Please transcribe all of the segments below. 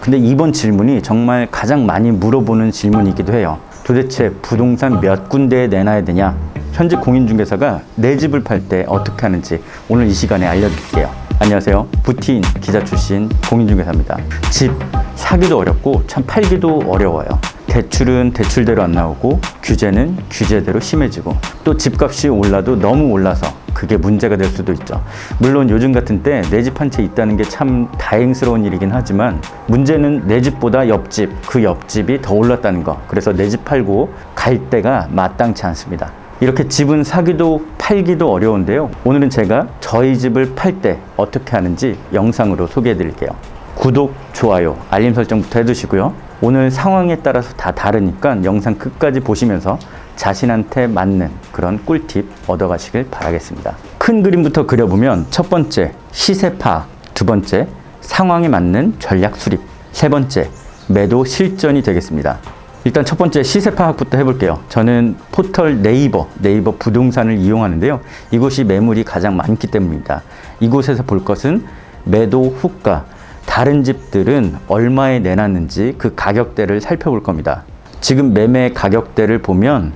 근데 이번 질문이 정말 가장 많이 물어보는 질문이기도 해요. 도대체 부동산 몇 군데에 내놔야 되냐? 현재 공인중개사가 내 집을 팔 때 어떻게 하는지 오늘 이 시간에 알려드릴게요. 안녕하세요. 부티인 기자 출신 공인중개사입니다. 집 사기도 어렵고 참 팔기도 어려워요. 대출은 대출대로 안 나오고 규제는 규제대로 심해지고 또 집값이 올라도 너무 올라서 그게 문제가 될 수도 있죠. 물론 요즘 같은 때 내 집 한 채 있다는 게 참 다행스러운 일이긴 하지만 문제는 내 집보다 옆집, 그 옆집이 더 올랐다는 거. 그래서 내 집 팔고 갈 데가 마땅치 않습니다. 이렇게 집은 사기도 팔기도 어려운데요. 오늘은 제가 저희 집을 팔 때 어떻게 하는지 영상으로 소개해 드릴게요. 구독, 좋아요, 알림 설정부터 해두시고요. 오늘 상황에 따라서 다 다르니까 영상 끝까지 보시면서 자신한테 맞는 그런 꿀팁 얻어가시길 바라겠습니다. 큰 그림부터 그려보면 첫 번째, 시세 파악. 두 번째, 상황에 맞는 전략 수립. 세 번째, 매도 실전이 되겠습니다. 일단 첫 번째 시세 파악부터 해볼게요. 저는 포털 네이버 부동산을 이용하는데요. 이곳이 매물이 가장 많기 때문입니다. 이곳에서 볼 것은 매도 후가, 다른 집들은 얼마에 내놨는지 그 가격대를 살펴볼 겁니다. 지금 매매 가격대를 보면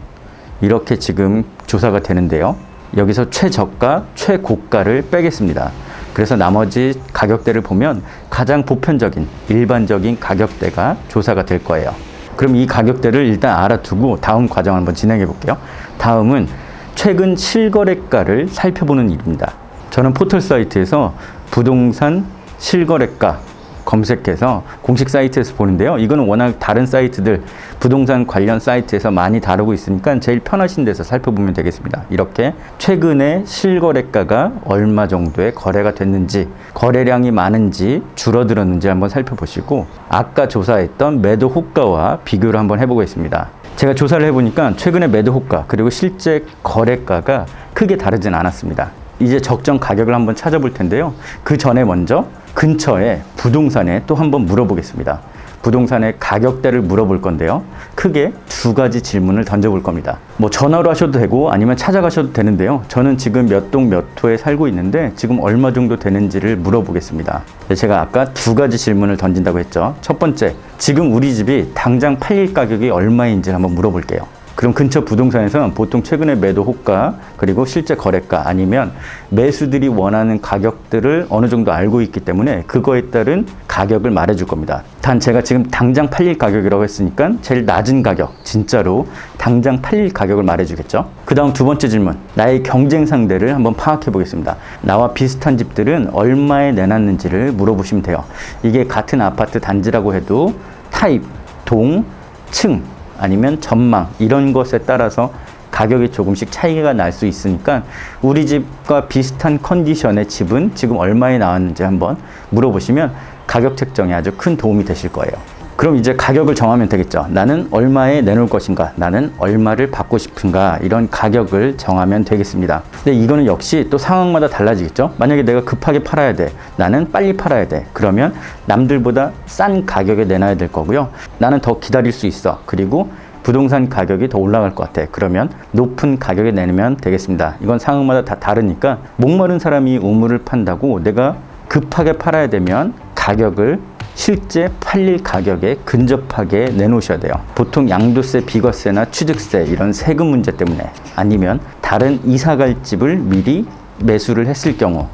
이렇게 지금 조사가 되는데요. 여기서 최저가, 최고가를 빼겠습니다. 그래서 나머지 가격대를 보면 가장 보편적인, 일반적인 가격대가 조사가 될 거예요. 그럼 이 가격대를 일단 알아두고 다음 과정을 한번 진행해 볼게요. 다음은 최근 실거래가를 살펴보는 일입니다. 저는 포털 사이트에서 부동산 실거래가 검색해서 공식 사이트에서 보는데요. 이거는 워낙 다른 사이트들, 부동산 관련 사이트에서 많이 다루고 있으니까 제일 편하신 데서 살펴보면 되겠습니다. 이렇게 최근에 실거래가가 얼마 정도의 거래가 됐는지, 거래량이 많은지 줄어들었는지 한번 살펴보시고 아까 조사했던 매도 호가와 비교를 한번 해보겠습니다. 제가 조사를 해보니까 최근에 매도 호가 그리고 실제 거래가가 크게 다르진 않았습니다. 이제 적정 가격을 한번 찾아볼 텐데요. 그 전에 먼저 근처에 부동산에 또 한번 물어보겠습니다. 부동산의 가격대를 물어볼 건데요. 크게 두 가지 질문을 던져볼 겁니다. 뭐 전화로 하셔도 되고 아니면 찾아가셔도 되는데요. 저는 지금 몇 동 몇 호에 살고 있는데 지금 얼마 정도 되는지를 물어보겠습니다. 제가 아까 두 가지 질문을 던진다고 했죠. 첫 번째, 지금 우리 집이 당장 팔릴 가격이 얼마인지 한번 물어볼게요. 그럼 근처 부동산에서는 보통 최근에 매도 호가 그리고 실제 거래가 아니면 매수들이 원하는 가격들을 어느 정도 알고 있기 때문에 그거에 따른 가격을 말해줄 겁니다. 단 제가 지금 당장 팔릴 가격이라고 했으니까 제일 낮은 가격, 진짜로 당장 팔릴 가격을 말해주겠죠. 그 다음 두 번째 질문, 나의 경쟁 상대를 한번 파악해 보겠습니다. 나와 비슷한 집들은 얼마에 내놨는지를 물어보시면 돼요. 이게 같은 아파트 단지라고 해도 타입, 동, 층 아니면 전망 이런 것에 따라서 가격이 조금씩 차이가 날 수 있으니까 우리 집과 비슷한 컨디션의 집은 지금 얼마에 나왔는지 한번 물어보시면 가격 책정에 아주 큰 도움이 되실 거예요. 그럼 이제 가격을 정하면 되겠죠. 나는 얼마에 내놓을 것인가, 나는 얼마를 받고 싶은가, 이런 가격을 정하면 되겠습니다. 근데 이거는 역시 또 상황마다 달라지겠죠. 만약에 내가 급하게 팔아야 돼, 나는 빨리 팔아야 돼, 그러면 남들보다 싼 가격에 내놔야 될 거고요. 나는 더 기다릴 수 있어, 그리고 부동산 가격이 더 올라갈 것 같아, 그러면 높은 가격에 내면 되겠습니다. 이건 상황마다 다 다르니까 목마른 사람이 우물을 판다고 내가 급하게 팔아야 되면 가격을 실제 팔릴 가격에 근접하게 내놓으셔야 돼요. 보통 양도세, 비과세나 취득세 이런 세금 문제 때문에 아니면 다른 이사갈 집을 미리 매수를 했을 경우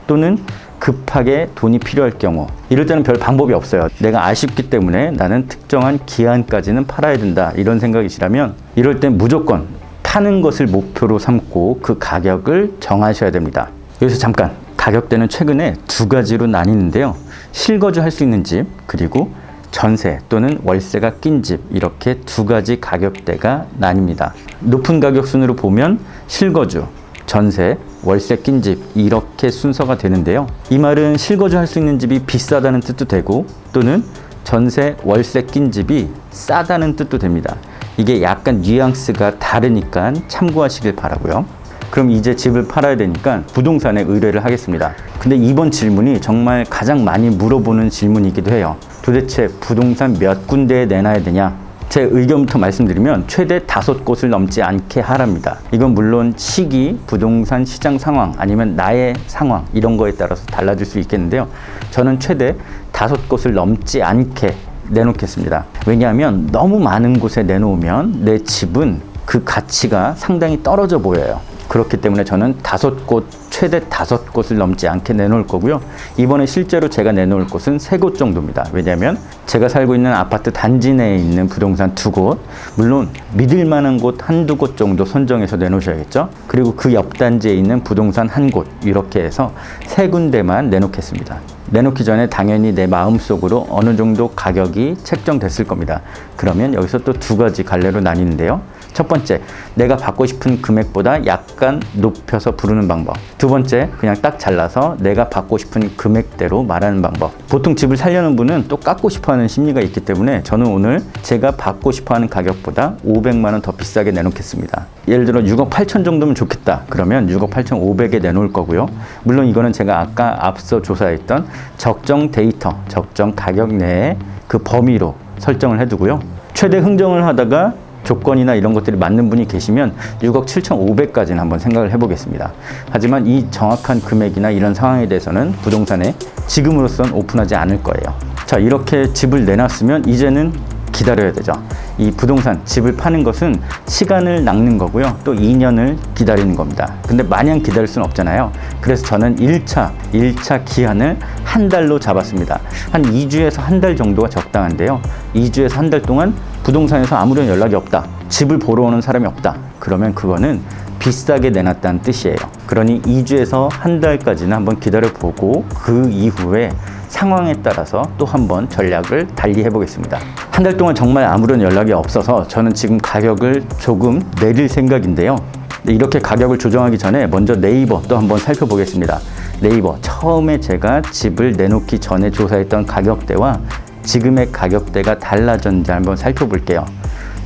또는 급하게 돈이 필요할 경우 이럴 때는 별 방법이 없어요. 내가 아쉽기 때문에 나는 특정한 기한까지는 팔아야 된다 이런 생각이시라면 이럴 땐 무조건 파는 것을 목표로 삼고 그 가격을 정하셔야 됩니다. 여기서 잠깐 가격대는 최근에 두 가지로 나뉘는데요. 실거주 할 수 있는 집 그리고 전세 또는 월세가 낀 집 이렇게 두 가지 가격대가 나뉩니다. 높은 가격 순으로 보면 실거주, 전세, 월세 낀 집 이렇게 순서가 되는데요. 이 말은 실거주 할 수 있는 집이 비싸다는 뜻도 되고 또는 전세, 월세 낀 집이 싸다는 뜻도 됩니다. 이게 약간 뉘앙스가 다르니까 참고하시길 바라고요. 그럼 이제 집을 팔아야 되니까 부동산에 의뢰를 하겠습니다. 근데 이번 질문이 정말 가장 많이 물어보는 질문이기도 해요. 도대체 부동산 몇 군데에 내놔야 되냐? 제 의견부터 말씀드리면 최대 5곳을 넘지 않게 하랍니다. 이건 물론 시기, 부동산 시장 상황, 아니면 나의 상황 이런 거에 따라서 달라질 수 있겠는데요. 저는 최대 5곳을 넘지 않게 내놓겠습니다. 왜냐하면 너무 많은 곳에 내놓으면 내 집은 그 가치가 상당히 떨어져 보여요. 그렇기 때문에 저는 5곳, 최대 5곳을 넘지 않게 내놓을 거고요. 이번에 실제로 제가 내놓을 곳은 3곳 정도입니다. 왜냐하면 제가 살고 있는 아파트 단지 내에 있는 부동산 2곳, 물론 믿을 만한 곳 1~2곳 정도 선정해서 내놓으셔야겠죠. 그리고 그 옆 단지에 있는 부동산 1곳, 이렇게 해서 3군데만 내놓겠습니다. 내놓기 전에 당연히 내 마음속으로 어느 정도 가격이 책정됐을 겁니다. 그러면 여기서 또 2가지 갈래로 나뉘는데요. 첫 번째, 내가 받고 싶은 금액보다 약간 높여서 부르는 방법. 두 번째, 그냥 딱 잘라서 내가 받고 싶은 금액대로 말하는 방법. 보통 집을 살려는 분은 또 깎고 싶어하는 심리가 있기 때문에 저는 오늘 제가 받고 싶어하는 가격보다 500만 원 더 비싸게 내놓겠습니다. 예를 들어 6억 8천 정도면 좋겠다. 그러면 6억 8천 5백에 내놓을 거고요. 물론 이거는 제가 아까 앞서 조사했던 적정 데이터, 적정 가격 내에 그 범위로 설정을 해두고요. 최대 흥정을 하다가 조건이나 이런 것들이 맞는 분이 계시면 6억 7,500까지는 한번 생각을 해보겠습니다. 하지만 이 정확한 금액이나 이런 상황에 대해서는 부동산에 지금으로선 오픈하지 않을 거예요. 자, 이렇게 집을 내놨으면 이제는 기다려야 되죠. 이 부동산, 집을 파는 것은 시간을 낚는 거고요. 또 2년을 기다리는 겁니다. 근데 마냥 기다릴 수는 없잖아요. 그래서 저는 1차 기한을 한 달로 잡았습니다. 한 2주에서 한 달 정도가 적당한데요. 2주에서 한 달 동안 부동산에서 아무런 연락이 없다. 집을 보러 오는 사람이 없다. 그러면 그거는 비싸게 내놨다는 뜻이에요. 그러니 2주에서 한 달까지는 한번 기다려보고 그 이후에 상황에 따라서 또 한번 전략을 달리 해보겠습니다. 한 달 동안 정말 아무런 연락이 없어서 저는 지금 가격을 조금 내릴 생각인데요. 이렇게 가격을 조정하기 전에 먼저 네이버 또 한번 살펴보겠습니다. 네이버, 처음에 제가 집을 내놓기 전에 조사했던 가격대와 지금의 가격대가 달라졌는지 한번 살펴볼게요.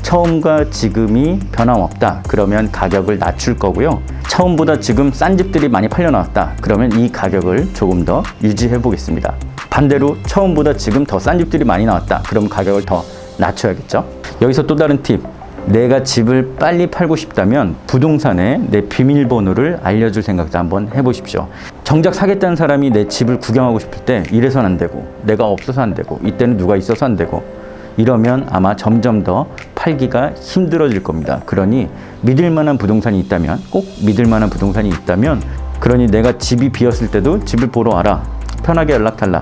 처음과 지금이 변함없다. 그러면 가격을 낮출 거고요. 처음보다 지금 싼 집들이 많이 팔려 나왔다. 그러면 이 가격을 조금 더 유지해 보겠습니다. 반대로 처음보다 지금 더 싼 집들이 많이 나왔다. 그럼 가격을 더 낮춰야겠죠. 여기서 또 다른 팁. 내가 집을 빨리 팔고 싶다면 부동산에 내 비밀번호를 알려줄 생각도 한번 해보십시오. 정작 사겠다는 사람이 내 집을 구경하고 싶을 때 이래선 안 되고, 내가 없어서 안 되고, 이때는 누가 있어서 안 되고, 이러면 아마 점점 더 팔기가 힘들어질 겁니다. 그러니 믿을 만한 부동산이 있다면, 꼭 믿을 만한 부동산이 있다면, 그러니 내가 집이 비었을 때도 집을 보러 와라. 편하게 연락 달라.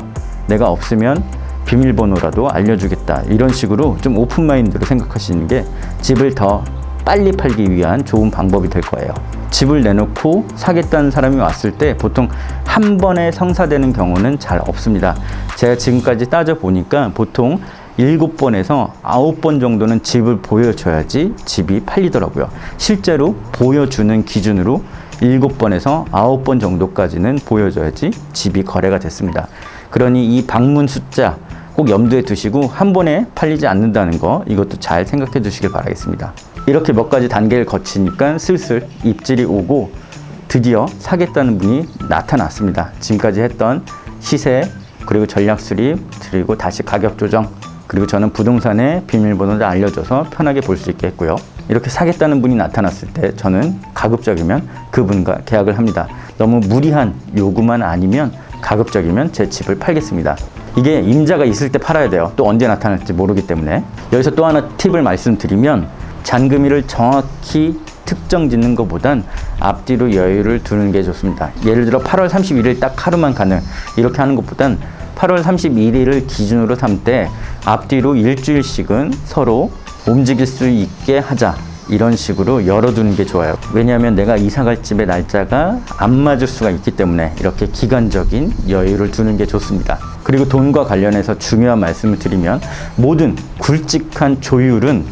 내가 없으면 비밀번호라도 알려주겠다. 이런 식으로 좀 오픈마인드로 생각하시는 게 집을 더 빨리 팔기 위한 좋은 방법이 될 거예요. 집을 내놓고 사겠다는 사람이 왔을 때 보통 한 번에 성사되는 경우는 잘 없습니다. 제가 지금까지 따져보니까 보통 7번에서 9번 정도는 집을 보여줘야지 집이 팔리더라고요. 실제로 보여주는 기준으로 7번에서 9번 정도까지는 보여줘야지 집이 거래가 됐습니다. 그러니 이 방문 숫자 꼭 염두에 두시고 한 번에 팔리지 않는다는 거, 이것도 잘 생각해 두시길 바라겠습니다. 이렇게 몇 가지 단계를 거치니까 슬슬 입질이 오고 드디어 사겠다는 분이 나타났습니다. 지금까지 했던 시세, 그리고 전략 수립, 그리고 다시 가격 조정, 그리고 저는 부동산의 비밀번호를 알려줘서 편하게 볼 수 있게 했고요. 이렇게 사겠다는 분이 나타났을 때 저는 가급적이면 그분과 계약을 합니다. 너무 무리한 요구만 아니면 가급적이면 제 집을 팔겠습니다. 이게 임자가 있을 때 팔아야 돼요. 또 언제 나타날지 모르기 때문에. 여기서 또 하나 팁을 말씀드리면, 잔금일을 정확히 특정 짓는 것보단 앞뒤로 여유를 두는 게 좋습니다. 예를 들어 8월 31일 딱 하루만 가능, 이렇게 하는 것보단 8월 31일을 기준으로 삼되 앞뒤로 일주일씩은 서로 움직일 수 있게 하자. 이런 식으로 열어두는 게 좋아요. 왜냐하면 내가 이사갈 집의 날짜가 안 맞을 수가 있기 때문에 이렇게 기간적인 여유를 두는 게 좋습니다. 그리고 돈과 관련해서 중요한 말씀을 드리면, 모든 굵직한 조율은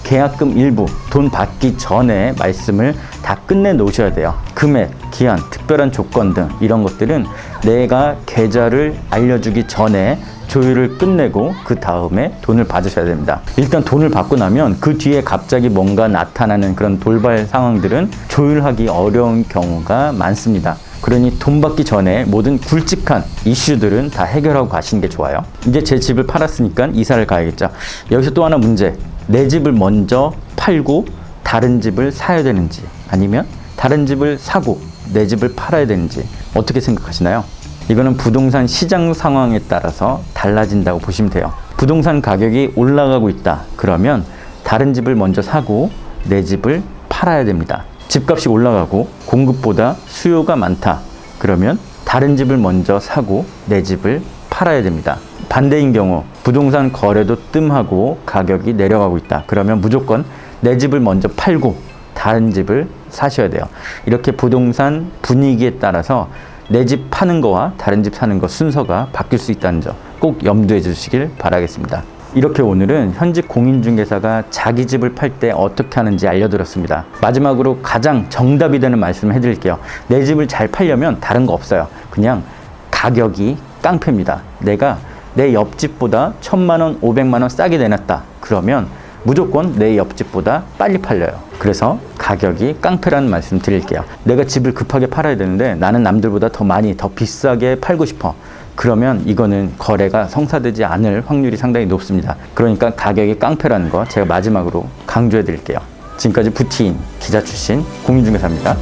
계약금 일부, 돈 받기 전에 말씀을 다 끝내 놓으셔야 돼요. 금액, 기한, 특별한 조건 등 이런 것들은 내가 계좌를 알려주기 전에 조율을 끝내고 그 다음에 돈을 받으셔야 됩니다. 일단 돈을 받고 나면 그 뒤에 갑자기 뭔가 나타나는 그런 돌발 상황들은 조율하기 어려운 경우가 많습니다. 그러니 돈 받기 전에 모든 굵직한 이슈들은 다 해결하고 가시는 게 좋아요. 이제 제 집을 팔았으니까 이사를 가야겠죠. 여기서 또 하나 문제. 내 집을 먼저 팔고 다른 집을 사야 되는지, 아니면 다른 집을 사고 내 집을 팔아야 되는지 어떻게 생각하시나요? 이거는 부동산 시장 상황에 따라서 달라진다고 보시면 돼요. 부동산 가격이 올라가고 있다. 그러면 다른 집을 먼저 사고 내 집을 팔아야 됩니다. 집값이 올라가고 공급보다 수요가 많다. 그러면 다른 집을 먼저 사고 내 집을 팔아야 됩니다. 반대인 경우 부동산 거래도 뜸하고 가격이 내려가고 있다. 그러면 무조건 내 집을 먼저 팔고 다른 집을 사셔야 돼요. 이렇게 부동산 분위기에 따라서 내 집 파는 거와 다른 집 사는 거 순서가 바뀔 수 있다는 점 꼭 염두해 주시길 바라겠습니다. 이렇게 오늘은 현직 공인중개사가 자기 집을 팔 때 어떻게 하는지 알려드렸습니다. 마지막으로 가장 정답이 되는 말씀을 해드릴게요. 내 집을 잘 팔려면 다른 거 없어요. 그냥 가격이 깡패입니다. 내가 내 옆집보다 1,000만 원, 500만 원 싸게 내놨다. 그러면 무조건 내 옆집보다 빨리 팔려요. 그래서 가격이 깡패라는 말씀 드릴게요. 내가 집을 급하게 팔아야 되는데 나는 남들보다 더 많이, 더 비싸게 팔고 싶어. 그러면 이거는 거래가 성사되지 않을 확률이 상당히 높습니다. 그러니까 가격이 깡패라는 거 제가 마지막으로 강조해 드릴게요. 지금까지 부티인 기자 출신 공인중개사입니다.